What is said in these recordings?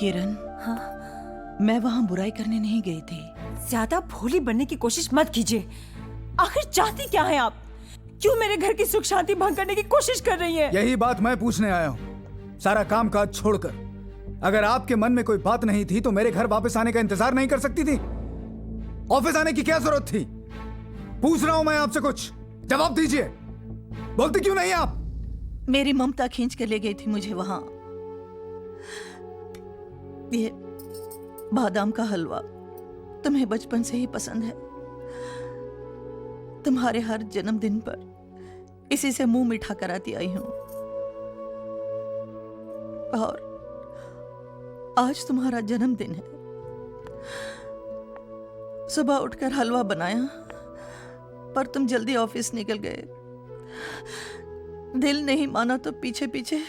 किरण, हाँ? मैं वहाँ बुराई करने नहीं गई थी। ज्यादा भोली बनने की कोशिश मत कीजिए। आखिर चाहती क्या है आप? क्यों मेरे घर की सुख शांति भंग करने की कोशिश कर रही है? यही बात मैं पूछने आया हूँ। सारा काम काज छोड़कर अगर आपके मन में कोई बात नहीं थी तो मेरे घर वापस आने का इंतजार नहीं कर सकती थी? ऑफिस आने की क्या जरूरत थी? पूछ रहा हूं मैं आपसे, कुछ जवाब दीजिए। बोलते क्यों नहीं आप? मेरी ममता खींच के ले गई थी मुझे वहां। ये बादाम का हलवा तुम्हें बचपन से ही पसंद है। तुम्हारे हर जन्मदिन पर इसी से मुंह मीठा कराती आई हूं। और आज तुम्हारा जन्मदिन है। सुबह उठकर हलवा बनाया, पर तुम जल्दी ऑफिस निकल गए। दिल नहीं माना तो पीछे पीछे।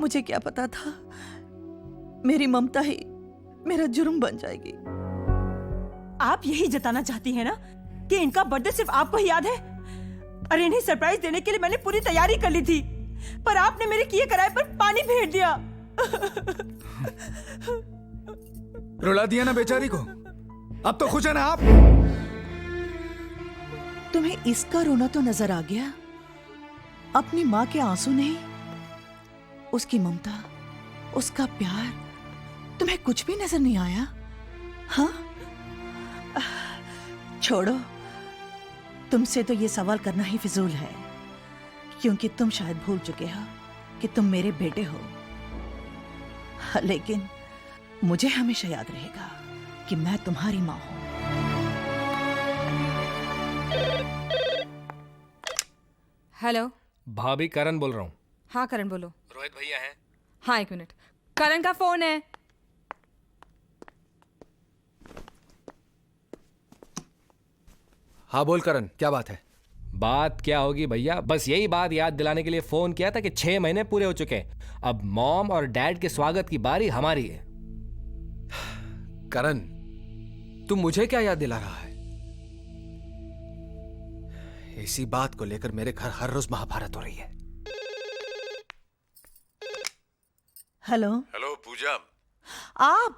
मुझे क्या पता था मेरी ममता ही मेरा जुर्म बन जाएगी। आप यही जताना चाहती हैं ना कि इनका बर्थडे सिर्फ आपको ही याद है? अरे इन्हें सरप्राइज देने के लिए मैंने पूरी तैयारी कर ली थी, पर आपने मेरे किए कराए पर पानी फेर दिया। रुला दिया ना बेचारी को। अब तो खुश है ना आप? तुम्हें इसका रोना तो नजर आ गया, अपनी माँ के आंसू नहीं। उसकी ममता, उसका प्यार, तुम्हें कुछ भी नजर नहीं आया? हाँ, छोड़ो, तुमसे तो ये सवाल करना ही फिजूल है, क्योंकि तुम शायद भूल चुके हो कि तुम मेरे बेटे हो। लेकिन मुझे हमेशा याद रहेगा कि मैं तुम्हारी माँ हूं। हेलो भाभी, करण बोल रहा हूँ। हाँ करण बोलो। रोहित भैया हैं? हाँ 1 मिनट, करण का फोन है। हाँ बोल करण, क्या बात है? बात क्या होगी भैया, बस यही बात याद दिलाने के लिए फोन किया था कि 6 महीने पूरे हो चुके हैं। अब मॉम और डैड के स्वागत की बारी हमारी है। करण, तू मुझे क्या याद दिला रहा है? इसी बात को लेकर मेरे घर हर रोज महाभारत हो रही है। हेलो हेलो पूजा। आप?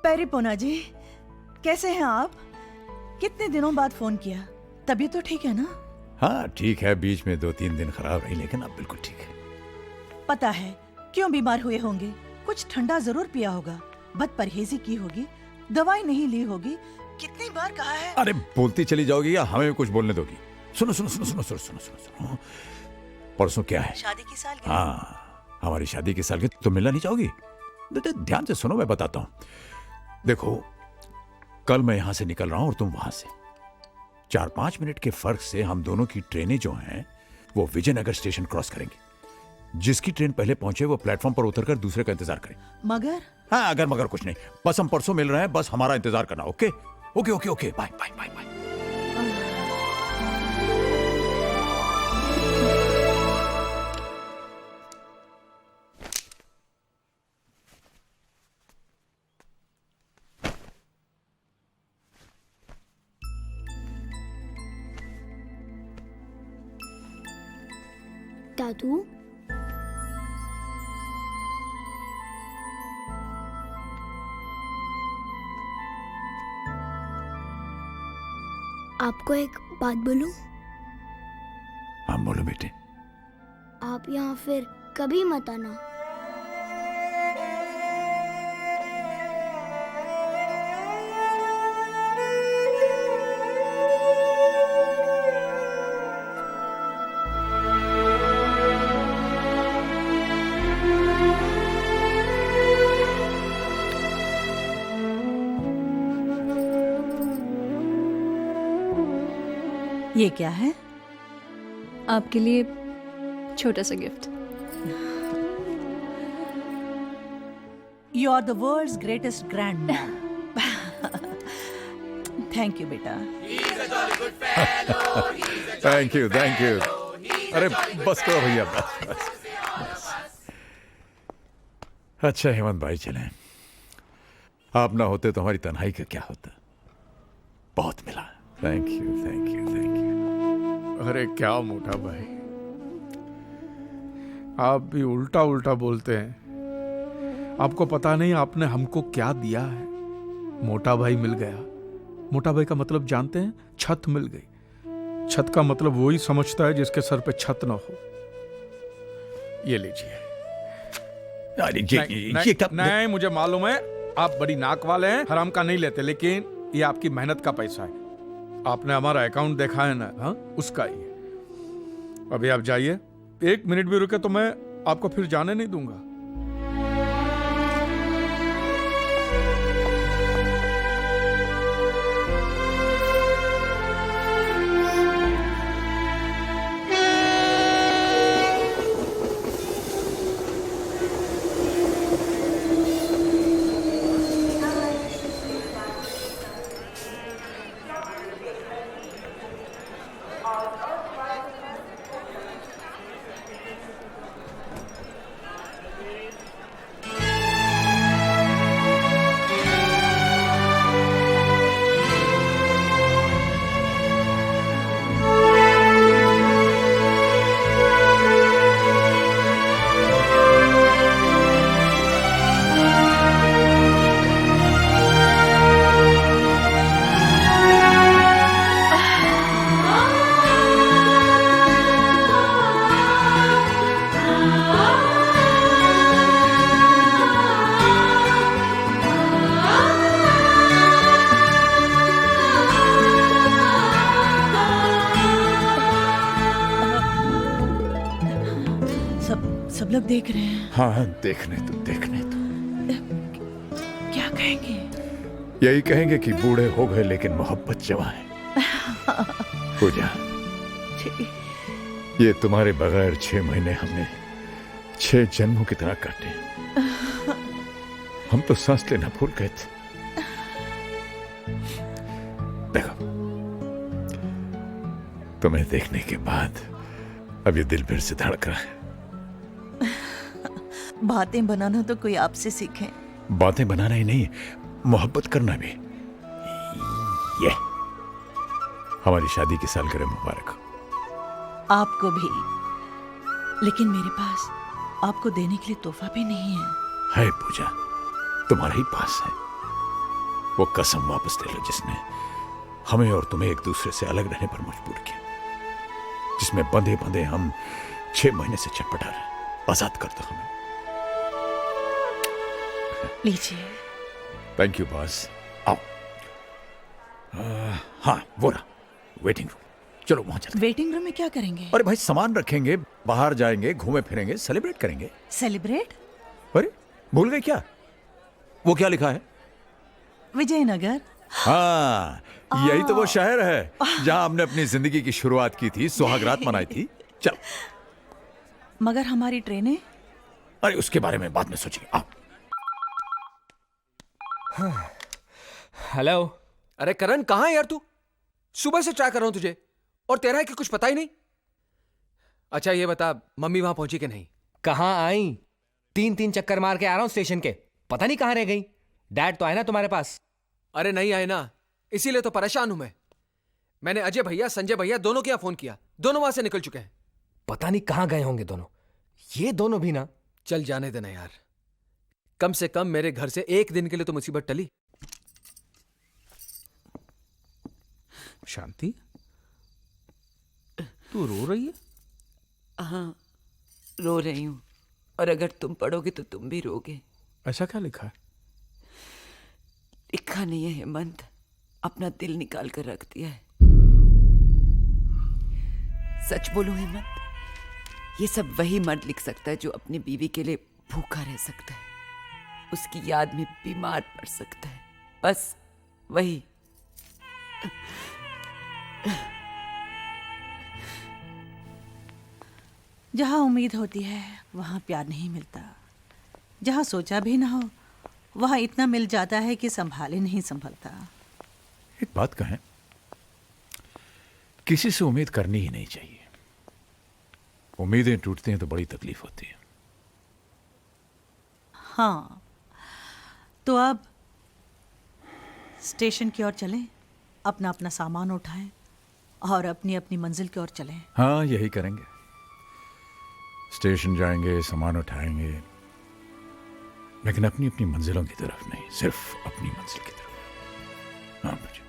पेरिपोना जी, कैसे हैं आप? कितने दिनों बाद फोन किया। तबीयत तो ठीक है ना? हाँ ठीक है, बीच में 2-3 दिन खराब रही लेकिन अब बिल्कुल ठीक है। पता है क्यों बीमार हुए होंगे। कुछ ठंडा जरूर पिया होगा, बद परहेजी की होगी, दवाई नहीं ली होगी। कितनी बार कहा है। अरे बोलती चली जाओगी या हमें भी कुछ बोलने दोगी? सुनो सुनो सुनो सुनो सुनो सुनो सुनो सुनो। परसों क्या है? शादी की सालगिरह। हाँ, हमारी शादी की सालगिरह। तुम मिलना नहीं चाहोगी? ध्यान से सुनो, मैं बताता हूँ। देखो, कल मैं यहां से निकल रहा हूं और तुम वहां से। 4-5 मिनट के फर्क से हम दोनों की ट्रेनें जो हैं वो विजयनगर स्टेशन क्रॉस करेंगी। जिसकी ट्रेन पहले पहुंचे वो प्लेटफॉर्म पर उतरकर दूसरे का इंतजार करे। मगर? हाँ, अगर मगर कुछ नहीं, बस हम परसों मिल रहे हैं, बस हमारा इंतजार करना। Okay okay okay okay, bye bye bye bye. दादू, आपको एक बात बोलूं? हाँ बोलो बेटे। आप यहाँ फिर कभी मत आना। ये क्या है? आपके लिए छोटा सा gift. You are the world's greatest grand. Thank you बेटा। Thank you thank you. अरे बस करो भैया, बस बस बस। अच्छा हेमंत भाई, चलें। आप ना होते तो हमारी तन्हाई का क्या होता। बहुत मिला। Thank you thank you thank you. अरे क्या मोटा भाई, आप भी उल्टा उल्टा बोलते हैं। आपको पता नहीं आपने हमको क्या दिया है। मोटा भाई मिल गया। मोटा भाई का मतलब जानते हैं? छत मिल गई। छत का मतलब वही समझता है जिसके सर पे छत ना हो। ये लीजिए। अरे नहीं, मुझे मालूम है आप बड़ी नाक वाले हैं, हराम का नहीं लेते, लेकिन ये आपकी मेहनत का पैसा है। आपने हमारा अकाउंट देखा है ना, हाँ, उसका ही है। अभी आप जाइए, 1 मिनट भी रुके तो मैं आपको फिर जाने नहीं दूंगा। सब लोग देख रहे हैं। हाँ, देखने तो। क्या कहेंगे? यही कहेंगे कि बूढ़े हो गए लेकिन मोहब्बत जवां है। पूजा, ये तुम्हारे बगैर 6 महीने हमने 6 जन्मों की तरह काटे। हम तो सांस लेना भूल गए थे। देखो, तुम्हें देखने के बाद अब ये दिल फिर से धड़क रहा है। बातें बनाना तो कोई आपसे सीखे। बातें बनाना ही नहीं, मोहब्बत करना भी। ये हमारी शादी की सालगिरह मुबारक हो। आपको भी। लेकिन मेरे पास आपको देने के लिए तोहफा भी नहीं है। है पूजा, तुम्हारे ही पास है। वो कसम वापस ले लो जिसने हमें और तुम्हें एक दूसरे से अलग रहने पर मजबूर किया, जिसमें बंधे बंधे हम 6 महीने से छटपटा रहे। आजाद कर दो हमें। लीजिए। Thank you boss. आओ। हाँ, वो रहा वेटिंग रूम। चलो वहां चलते। वेटिंग रूम में क्या करेंगे? अरे भाई, सामान रखेंगे, बाहर जाएंगे, घूमे फिरेंगे, सेलिब्रेट करेंगे। सेलिब्रेट? अरे भूल गए क्या? वो क्या लिखा है? विजयनगर। हाँ, यही तो वो शहर है जहां हमने अपनी जिंदगी की शुरुआत की थी, सुहागरात मनाई थी। चल। मगर हमारी ट्रेनें? अरे उसके बारे में बाद में सोचेंगे। आओ। हेलो। अरे करण, कहां है यार तू? सुबह से ट्राई कर रहा हूं तुझे, और तेरा है कि कुछ पता ही नहीं। अच्छा ये बता, मम्मी वहां पहुंची कि नहीं? कहां आई? 3 चक्कर मार के आ रहा हूं स्टेशन के, पता नहीं कहां रह गई। डैड तो आए ना तुम्हारे पास? अरे नहीं आए ना, इसीलिए तो परेशान हूं मैं। मैंने अजय भैया, संजय भैया दोनों के यहाँ फोन किया, दोनों वहां से निकल चुके हैं। पता नहीं कहां गए होंगे दोनों। ये दोनों भी ना। चल जाने देना यार, कम से कम मेरे घर से 1 दिन के लिए तो मुसीबत टली। शांति, तू रो रही है? हाँ, रो रही हूँ। और अगर तुम पढ़ोगे तो तुम भी रोगे। ऐसा क्या लिखा है? लिखा नहीं है हेमंत, अपना दिल निकाल कर रख दिया है। सच बोलो हेमंत, ये सब वही मर्द लिख सकता है जो अपनी बीवी के लिए भूखा रह सकता है, उसकी याद में बीमार पड़ सकता है, बस वही। जहां उम्मीद होती है वहां प्यार नहीं मिलता, जहां सोचा भी ना हो वहां इतना मिल जाता है कि संभाले नहीं संभलता। एक बात कहें, किसी से उम्मीद करनी ही नहीं चाहिए। उम्मीदें टूटती हैं तो बड़ी तकलीफ होती है। हाँ, तो अब स्टेशन की ओर चलें, अपना अपना सामान उठाएं और अपनी अपनी मंजिल की ओर चलें। हाँ, यही करेंगे। स्टेशन जाएंगे, सामान उठाएंगे, लेकिन अपनी अपनी मंजिलों की तरफ नहीं, सिर्फ अपनी मंजिल की तरफ। हाँ मुझे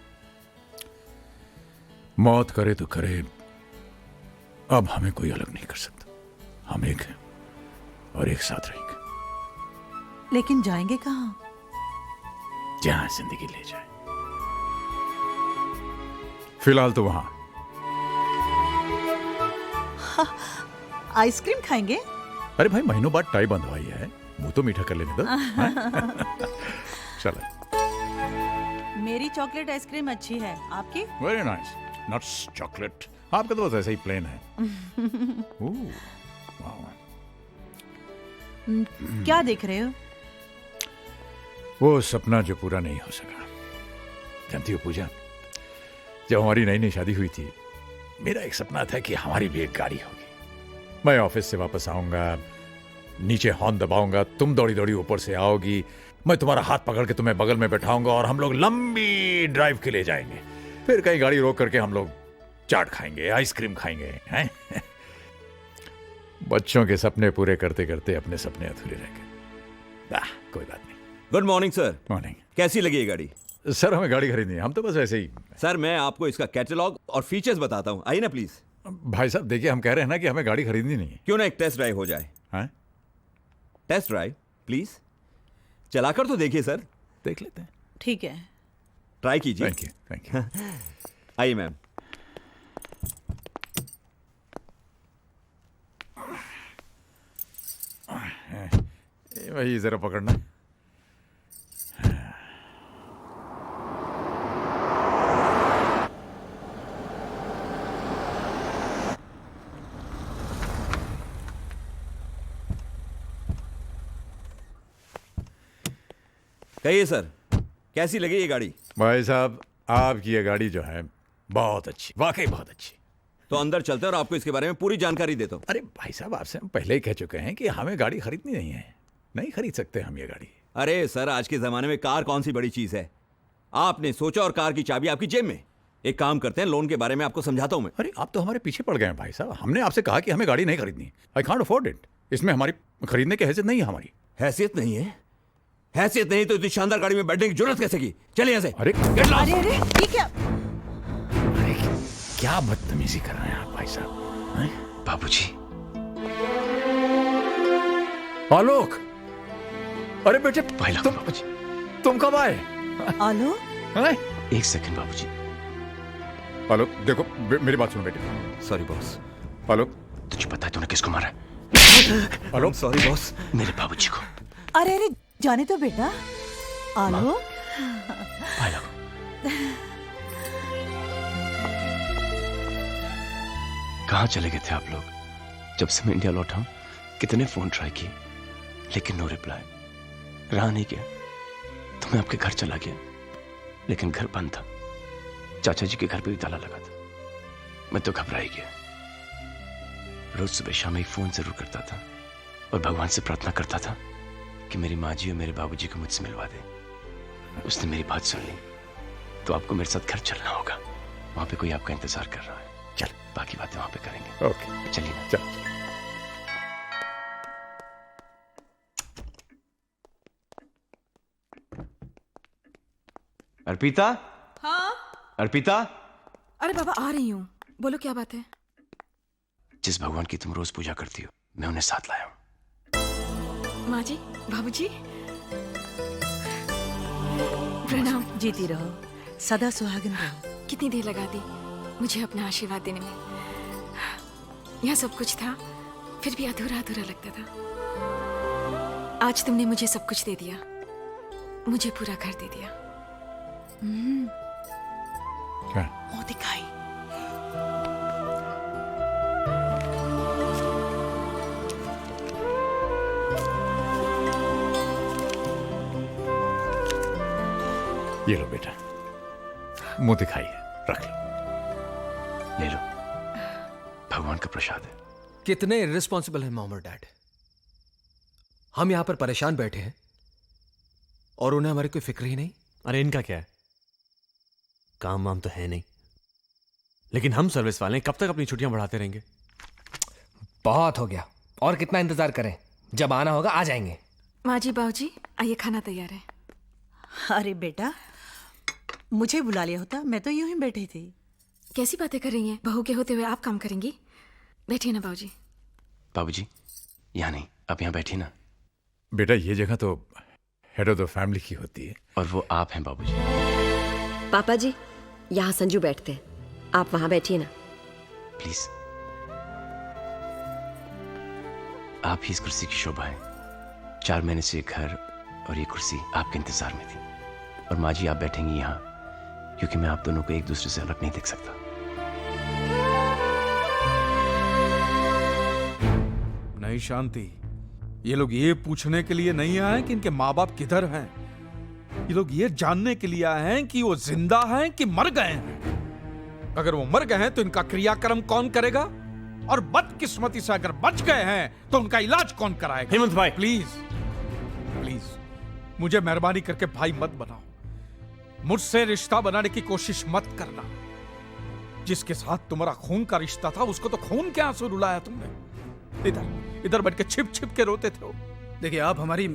मौत करे तो करे, अब हमें कोई अलग नहीं कर सकता। हम एक हैं और एक साथ रहेंगे। लेकिन जाएंगे कहाँ? जहां जिंदगी ले जाए। फिलहाल तो वहां। आइसक्रीम खाएंगे? अरे भाई, महीनों बाद टाई बंधवाई है, मुंह तो मीठा कर लेने दो। चलो। मेरी चॉकलेट आइसक्रीम अच्छी है, आपकी? Very nice. Nuts chocolate. आपका तो बस ऐसा ही प्लेन है। क्या देख रहे हो? वो सपना जो पूरा नहीं हो सका। जानती हो पूजा, जब हमारी नई नई शादी हुई थी, मेरा एक सपना था कि हमारी भी एक गाड़ी होगी। मैं ऑफिस से वापस आऊंगा, नीचे हॉर्न दबाऊंगा, तुम दौड़ी दौड़ी ऊपर से आओगी, मैं तुम्हारा हाथ पकड़ के तुम्हें बगल में बैठाऊंगा और हम लोग लंबी ड्राइव के लिए जाएंगे। फिर कहीं गाड़ी रोक करके हम लोग चाट खाएंगे, आइसक्रीम खाएंगे, हैं? बच्चों के सपने पूरे करते करते अपने सपने अधूरे रह गए। कोई बात नहीं। Good morning sir. मॉर्निंग। कैसी लगी ये गाड़ी? सर हमें गाड़ी खरीदनी है, हम तो बस ऐसे ही। सर मैं आपको इसका कैटलॉग और फीचर्स बताता हूँ, आइए ना प्लीज। भाई साहब देखिए, हम कह रहे हैं ना कि हमें गाड़ी खरीदनी नहीं है। क्यों ना एक टेस्ट ड्राइव हो जाए? हैं? टेस्ट ड्राइव प्लीज, चलाकर तो देखिए सर। देख लेते हैं। ठीक है, ट्राई कीजिए। Thank you, thank you. आइए मैम। वही जरा पकड़ना। कहिए सर, कैसी लगी ये गाड़ी? भाई साहब आपकी ये गाड़ी जो है बहुत अच्छी, वाकई बहुत अच्छी। तो अंदर चलते हैं और आपको इसके बारे में पूरी जानकारी देता हूँ। अरे भाई साहब, आपसे हम पहले ही कह चुके हैं कि हमें गाड़ी खरीदनी नहीं है, नहीं खरीद सकते हम ये गाड़ी। अरे सर, आज के जमाने में कार कौन सी बड़ी चीज है? आपने सोचा और कार की चाबी आपकी जेब में। एक काम करते हैं, लोन के बारे में आपको समझाता हूँ मैं। अरे आप तो हमारे पीछे पड़ गए हैं भाई साहब। हमने आपसे कहा कि हमें गाड़ी नहीं खरीदनी। I can't afford it. इसमें हमारी खरीदने की हैसियत नहीं है हमारी। हैसियत नहीं है? हैसियत नहीं तो इतनी शानदार गाड़ी में बैठने की जरूरत कैसे की? चलिए यहाँ से। अरे अरे अरे ये क्या? अरे क्या बदतमीजी कर रहे हैं आप भाई साहब? बाबूजी। आलोक, अरे बेटे बाबूजी। तुम कब आए? आलोक, एक सेकंड बाबूजी। आलोक देखो, मेरी बात सुनो बेटे। Sorry boss. आलोक, तुझे पता है तूने किसको मारा? आलोक सॉरी बॉस। मेरे बाबूजी को। अरे अरे जाने तो बेटा। आलोक, कहाँ चले गए थे आप लोग? जब से मैं इंडिया लौटा हूं, कितने फोन ट्राई किए, लेकिन नो रिप्लाई। रहा नहीं गया तो मैं आपके घर चला गया, लेकिन घर बंद था। चाचा जी के घर पे भी ताला लगा था। मैं तो घबरा ही गया। रोज सुबह शाम एक फोन जरूर करता था और भगवान से प्रार्थना करता था कि मेरी माँ जी और मेरे बाबूजी को मुझसे मिलवा दे। उसने मेरी बात सुन ली, तो आपको मेरे साथ घर चलना होगा। वहां पे कोई आपका इंतजार कर रहा है। चल, बाकी बातें वहां पे करेंगे। ओके चलिए ना। चल। अर्पिता। हाँ? अर्पिता। अरे बाबा आ रही हूँ, बोलो क्या बात है? जिस भगवान की तुम रोज पूजा करती हो, मैं उन्हें साथ लाया हूं। माँ जी, बाबूजी, प्रणाम। जीती रहो, सदा सुहागन रहो। कितनी देर लगा दी मुझे अपना आशीर्वाद देने में। यहाँ सब कुछ था, फिर भी अधूरा अधूरा लगता था। आज तुमने मुझे सब कुछ दे दिया, मुझे पूरा घर दे दिया। क्या? मुंह दिखाई। ये लो बेटा, मुंह दिखाइए, रख लो। ले लो, भगवान का प्रसाद है। कितने इर्रिस्पॉन्सिबल हैं मॉम और डैड। हम यहां पर परेशान बैठे हैं और उन्हें हमारी कोई फिक्र ही नहीं। अरे इनका क्या है, काम वाम तो है नहीं, लेकिन हम सर्विस वाले कब तक अपनी छुट्टियां बढ़ाते रहेंगे? बहुत हो गया, और कितना इंतजार करें? जब आना होगा आ जाएंगे। माँ जी बाबूजी आइए, खाना तैयार है। अरे बेटा, मुझे बुला लिया होता, मैं तो यूं ही बैठी थी। कैसी बातें कर रही हैं? बहू के होते हुए आप काम करेंगी? बैठिए ना बाबूजी। बाबूजी, यहाँ नहीं, आप यहाँ बैठिए ना। बेटा ये जगह तो हेड ऑफ द फैमिली की होती है। और वो आप हैं बाबूजी। पापा जी, यहाँ संजू बैठते हैं, आप वहां बैठिए ना। प्लीज। आप ही इस कुर्सी की शोभा है। 4 महीने से घर और ये कुर्सी आपके इंतजार में थी। और माँ जी, आप बैठेंगी यहाँ क्योंकि मैं आप दोनों को एक दूसरे से अलग नहीं देख सकता। नहीं शांति, ये लोग ये पूछने के लिए नहीं आए कि इनके माँ बाप किधर हैं। ये लोग ये जानने के लिए आए हैं कि वो जिंदा हैं कि मर गए हैं। अगर वो मर गए हैं तो इनका क्रियाक्रम कौन करेगा, और बदकिस्मती से अगर बच गए हैं तो उनका इलाज कौन कराएगा। हेमंत भाई, प्लीज प्लीज मुझे मेहरबानी करके भाई मत बनाओ। मुझसे रिश्ता बनाने की कोशिश मत करना। जिसके साथ तुम्हारा खून का रिश्ता था उसको तो खून के आंसू रुलाया तुमने। इधर इधर बैठ के छिप छिप के रोते थे। देखिए आप हमारी,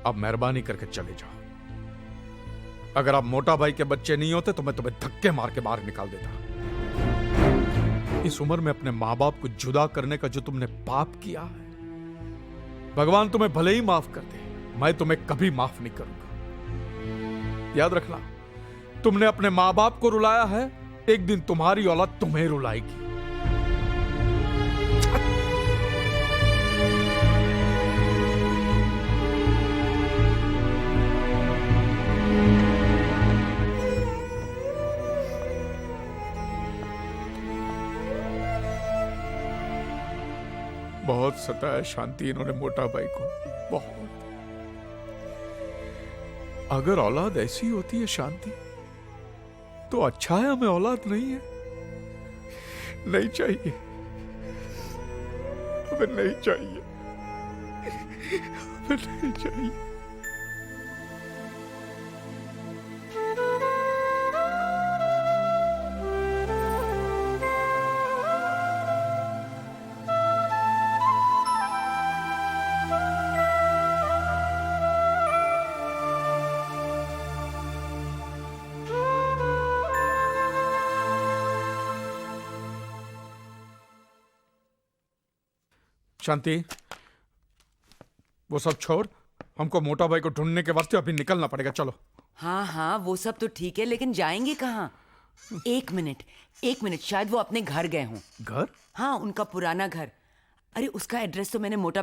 अब मेहरबानी करके चले जाओ। अगर आप मोटा भाई के बच्चे नहीं होते तो मैं तुम्हें धक्के मार के बाहर निकाल देता। इस उम्र में अपने माँ बाप को जुदा करने का जो तुमने पाप किया है, भगवान तुम्हें भले ही माफ कर दे, मैं तुम्हें कभी माफ नहीं करूंगा। याद रखना, तुमने अपने माँ बाप को रुलाया है, एक दिन तुम्हारी औलाद तुम्हें रुलाएगी। बहुत सताया शांति इन्होंने मोटा भाई को, बहुत। अगर औलाद ऐसी होती है शांति, तो अच्छा है हमें औलाद नहीं है। नहीं चाहिए, हमें नहीं चाहिए, हमें नहीं चाहिए। शांति, वो सब छोड़, हमको मोटा भाई को ढूंढने के वास्ते अभी निकलना पड़ेगा। चलो। हाँ हाँ, वो सब तो ठीक है, लेकिन जाएंगे कहाँ? एक मिनट, शायद वो अपने घर गए हों। घर? हाँ, उनका पुराना घर। अरे उसका एड्रेस तो मैंने मोटा